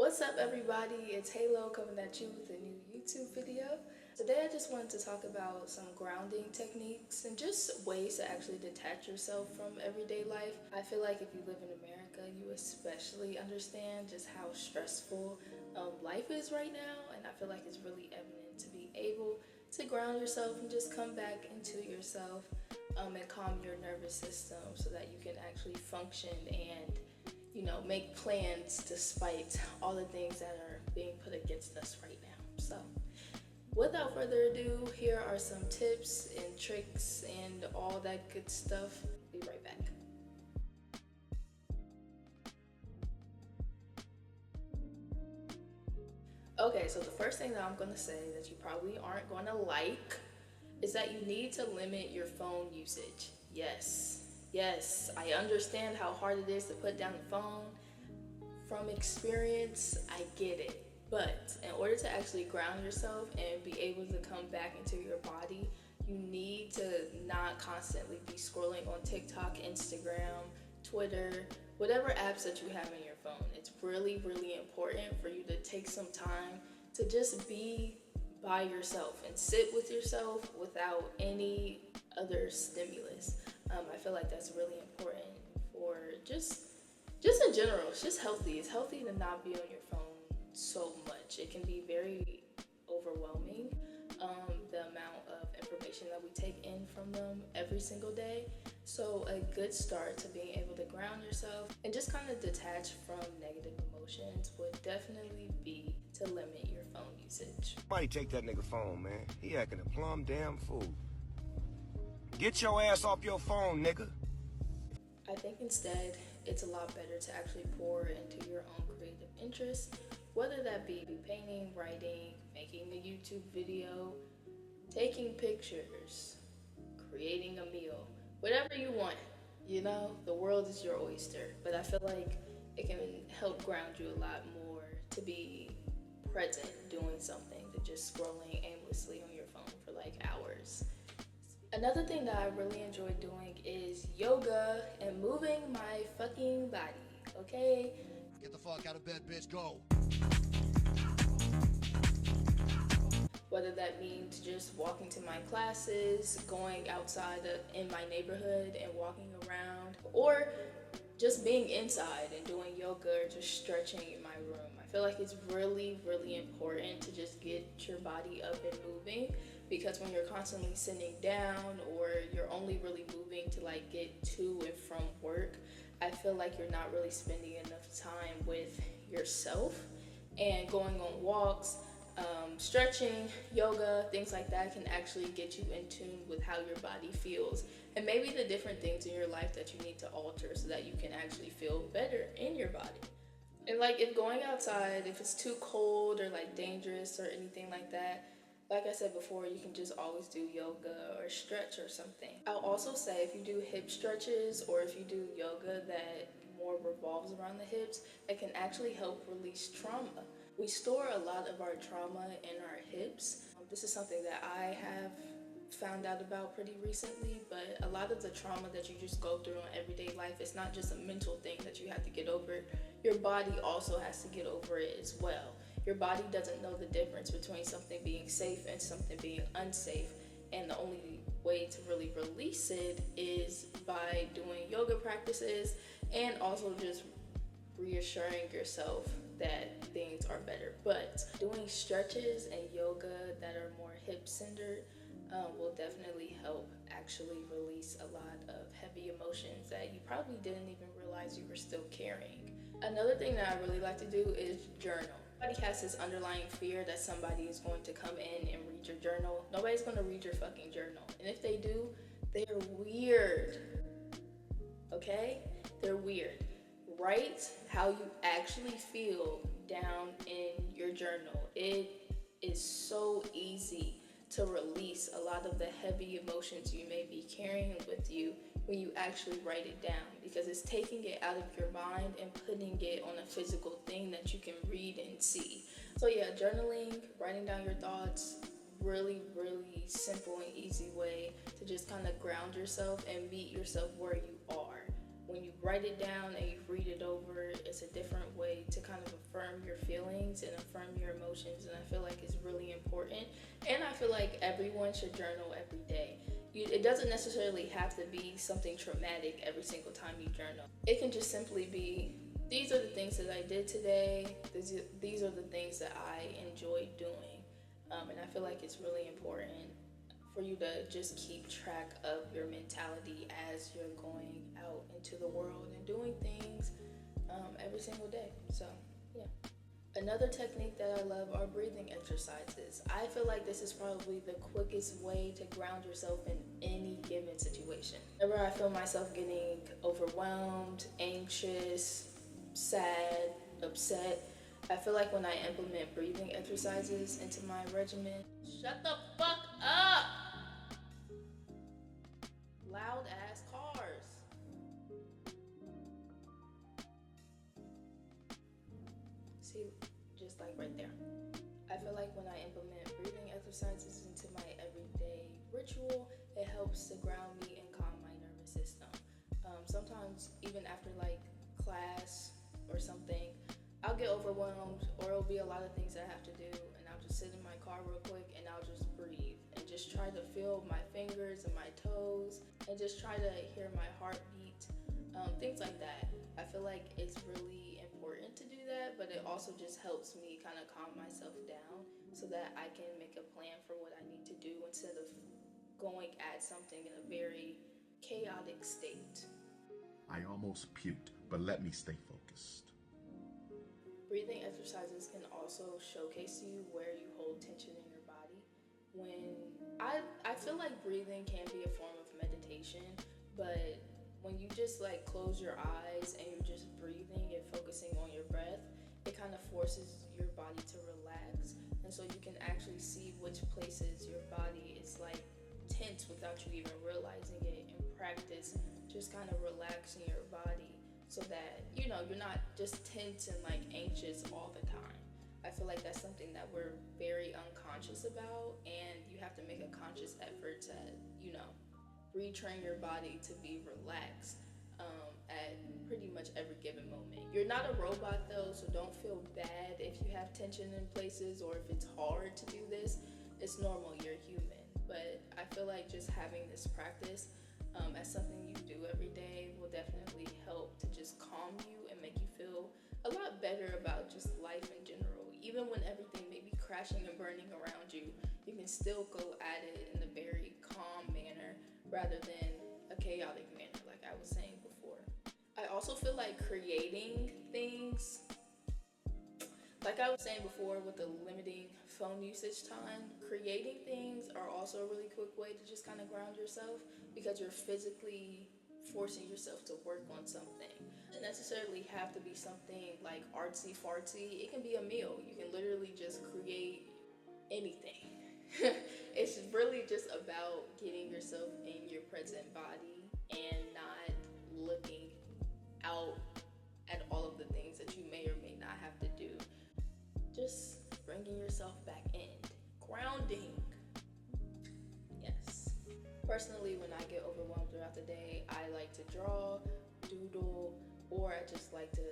What's up everybody, it's Halo coming at you with a new YouTube video. Today I just wanted to talk about some grounding techniques and just ways to actually detach yourself from everyday life. I feel like if you live in America, you especially understand just how stressful life is right now, and I feel like it's really evident to be able to ground yourself and just come back into yourself and calm your nervous system so that you can actually function and make plans despite all the things that are being put against us right now. So, without further ado, here are some tips and tricks and all that good stuff. Be right back. Okay, so the first thing that I'm going to say that you probably aren't going to like is that you need to limit your phone usage. Yes, I understand how hard it is to put down the phone. From experience, I get it. But in order to actually ground yourself and be able to come back into your body, you need to not constantly be scrolling on TikTok, Instagram, Twitter, whatever apps that you have in your phone. It's really, really important for you to take some time to just be by yourself and sit with yourself without any other stimulus. I feel like that's really important for just in general. It's just healthy. It's healthy to not be on your phone so much. It can be very overwhelming, the amount of information that we take in from them every single day. So a good start to being able to ground yourself and just kind of detach from negative emotions would definitely be to limit your phone usage. Somebody take that nigga phone, man. He acting a plumb damn fool. Get your ass off your phone, nigga. I think instead, it's a lot better to actually pour into your own creative interests, whether that be painting, writing, making a YouTube video, taking pictures, creating a meal, whatever you want. The world is your oyster. But I feel like it can help ground you a lot more to be present doing something than just scrolling aimlessly on your phone for like hours. Another thing that I really enjoy doing is yoga and moving my fucking body, okay? Get the fuck out of bed, bitch, go. Whether that means just walking to my classes, going outside in my neighborhood and walking around, or just being inside and doing yoga or just stretching in my room. I feel like it's really, really important to just get your body up and moving, because when you're constantly sitting down or you're only really moving to like get to and from work, I feel like you're not really spending enough time with yourself. And going on walks, stretching, yoga, things like that can actually get you in tune with how your body feels and maybe the different things in your life that you need to alter so that you can actually feel better in your body. And like if going outside, if it's too cold or like dangerous or anything like that, like I said before, you can just always do yoga or stretch or something. I'll also say if you do hip stretches or if you do yoga that more revolves around the hips, it can actually help release trauma. We store a lot of our trauma in our hips. This is something that I have found out about pretty recently, but a lot of the trauma that you just go through in everyday life, it's not just a mental thing that you have to get over. Your body also has to get over it as well. Your body doesn't know the difference between something being safe and something being unsafe, and the only way to really release it is by doing yoga practices and also just reassuring yourself that things are better. But doing stretches and yoga that are more hip-centered will definitely help actually release a lot of heavy emotions that you probably didn't even realize you were still carrying. Another thing that I really like to do is journal. Everybody has this underlying fear that somebody is going to come in and read your journal. Nobody's going to read your fucking journal. And if they do, they're weird. Okay? They're weird. Write how you actually feel down in your journal. It is so easy to release a lot of the heavy emotions you may be carrying with you when you actually write it down, because it's taking it out of your mind and putting it on a physical thing that you can read and see. So yeah, journaling, writing down your thoughts, really, really simple and easy way to just kind of ground yourself and meet yourself where you are when when you write it down and you read it over, it's a different way to kind of affirm your feelings and affirm your emotions. And I feel like it's really important. And I feel like everyone should journal every day. It doesn't necessarily have to be something traumatic every single time you journal. It can just simply be, these are the things that I did today. These are the things that I enjoyed doing. And I feel like it's really important for you to just keep track of your mentality as you're going out into the world and doing things every single day. So, yeah. Another technique that I love are breathing exercises. I feel like this is probably the quickest way to ground yourself in any given situation. Whenever I feel myself getting overwhelmed, anxious, sad, upset, I feel like when I implement breathing exercises into my regimen, shut the fuck up! Loud ass cars. See, just like right there. I feel like when I implement breathing exercises into my everyday ritual, it helps to ground me and calm my nervous system. Sometimes even after like class or something, I'll get overwhelmed, or it'll be a lot of things that I have to do, and I'll just sit in my car real quick and I'll just breathe and just try to feel my fingers and my toes and just try to hear my heartbeat, things like that. I feel like it's really important to do that, but it also just helps me kind of calm myself down so that I can make a plan for what I need to do instead of going at something in a very chaotic state. I almost puked, but let me stay focused. Breathing exercises can also showcase you where you hold tension in your body. I feel like breathing can be a form of meditation, but when you just like close your eyes and you're just breathing and focusing on your breath, it kind of forces your body to relax, and so you can actually see which places your body is like tense without you even realizing it, and practice just kind of relaxing your body so that, you know, you're not just tense and like anxious all the time. I feel like that's something that we're very unconscious about, and you have to make a conscious effort to, you know, retrain your body to be relaxed at pretty much every given moment. You're not a robot though, so don't feel bad if you have tension in places or if it's hard to do this. It's normal, you're human. But I feel like just having this practice as something you do every day will definitely help to just calm you and make you feel a lot better about just life in general. Even when everything may be crashing and burning around you, you can still go at it in a very calm manner rather than a chaotic manner, like I was saying before. I also feel like creating things, like I was saying before with the limiting phone usage time, creating things are also a really quick way to just kind of ground yourself, because you're physically forcing yourself to work on something. It doesn't necessarily have to be something like artsy fartsy. It can be a meal. You can literally just create anything. It's really just about getting yourself in your present body and not looking out at all of the things that you may or may not have to do. Just bringing yourself back in. Grounding. Yes. Personally, when I get overwhelmed throughout the day, I like to draw, doodle, or I just like to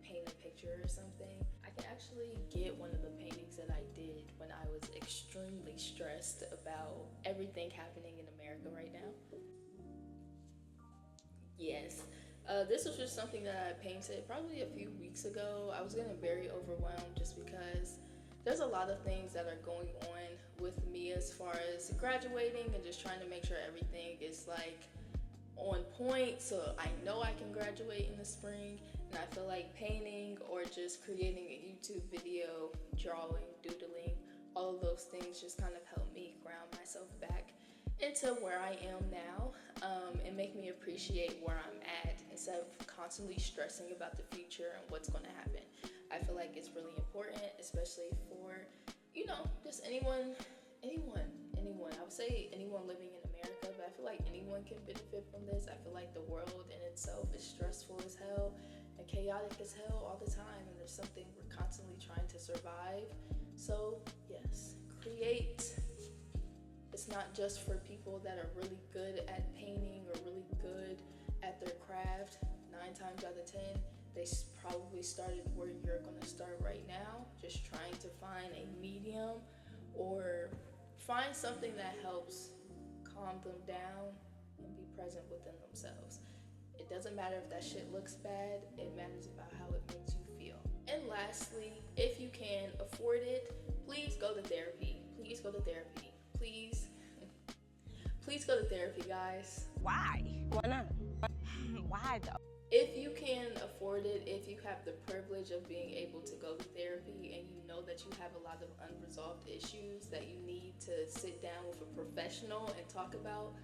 paint a picture or something. I can actually get one of the paintings that I did when I was extremely stressed about everything happening in America right now. Yes. This was just something that I painted probably a few weeks ago. I was getting very overwhelmed just because there's a lot of things that are going on with me as far as graduating and just trying to make sure everything is like on point so I know I can graduate in the spring. And I feel like painting or just creating a YouTube video, drawing, doodling, all of those things just kind of help me ground myself back into where I am now, and make me appreciate where I'm at instead of constantly stressing about the future and what's going to happen. I feel like it's really important, especially for, you know, just anyone. I would say anyone living in America, but I feel like anyone can benefit from this. I feel like the world in itself is stressful as hell and chaotic as hell all the time, and there's something we're constantly trying to survive. So yes, create. It's not just for people that are really good at painting or really good at their craft, 9 times out of 10, they probably started where you're gonna start right now, just trying to find a medium or find something that helps calm them down and be present within themselves. It doesn't matter if that shit looks bad, it matters about how it makes you feel. And lastly, if you can afford it, please go to therapy. Please go to therapy. Please. Please go to therapy, guys. Why? Why not? Why though? If you can afford it, if you have the privilege of being able to go to therapy and you know that you have a lot of unresolved issues that you need to sit down with a professional and talk about,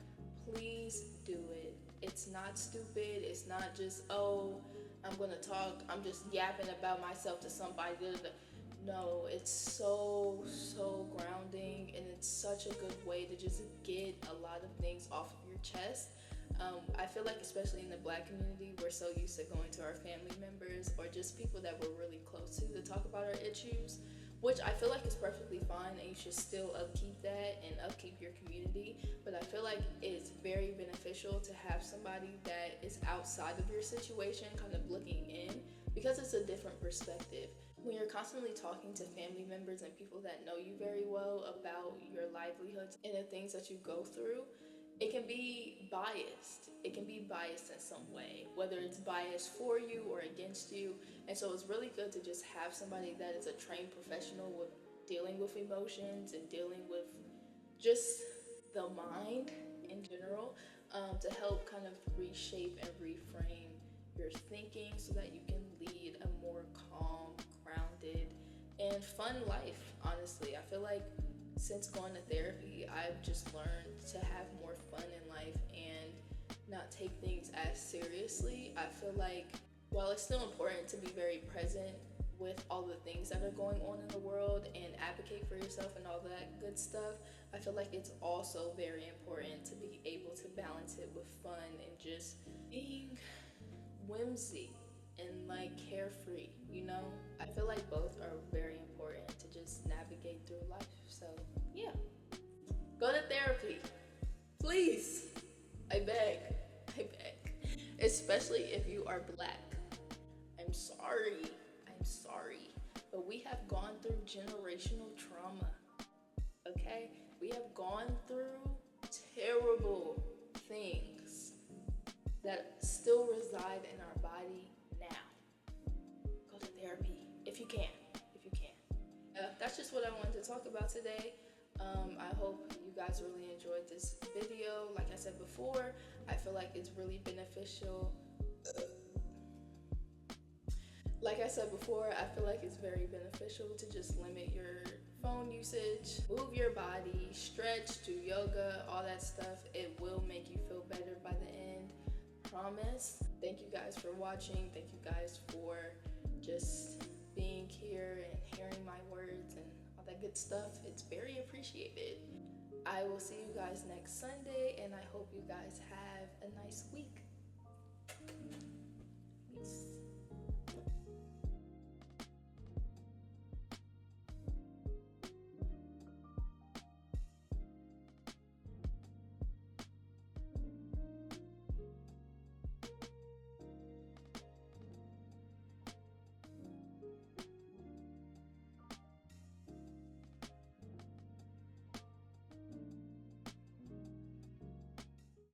please do it. It's not stupid. It's not just, oh, I'm gonna talk, I'm just yapping about myself to somebody. No, it's so grounding, and it's such a good way to just get a lot of things off of your chest. I feel like especially in the Black community, we're so used to going to our family members or just people that we're really close to talk about our issues, which I feel like is perfectly fine, and you should still upkeep that and upkeep your community. But I feel like it's very beneficial to have somebody that is outside of your situation kind of looking in, because it's a different perspective. When you're constantly talking to family members and people that know you very well about your livelihoods and the things that you go through, it can be biased. It can be biased in some way, whether it's biased for you or against you. And so it's really good to just have somebody that is a trained professional with dealing with emotions and dealing with just the mind in general, to help kind of reshape and reframe your thinking so that you can lead a more calm, grounded, and fun life. Honestly, I feel like since going to therapy, I've just learned to have more fun in life and not take things as seriously. I feel like while it's still important to be very present with all the things that are going on in the world and advocate for yourself and all that good stuff, I feel like it's also very important to be able to balance it with fun and just being whimsy and like carefree, you know? I feel like both are very important to just navigate through life. So yeah, go to therapy, please. I beg, especially if you are Black. I'm sorry, but we have gone through generational trauma, okay? We have gone through terrible things that still reside in our body now. Go to therapy if you can. That's just what I wanted to talk about today. I hope you guys really enjoyed this video. Like I said before, I feel like it's really beneficial. I feel like it's very beneficial to just limit your phone usage, move your body, stretch, do yoga, all that stuff. It will make you feel better by the end. Promise. Thank you guys for watching. Thank you guys for just being here and hearing my words and all that good stuff. It's very appreciated. I will see you guys next Sunday, and I hope you guys have a nice week.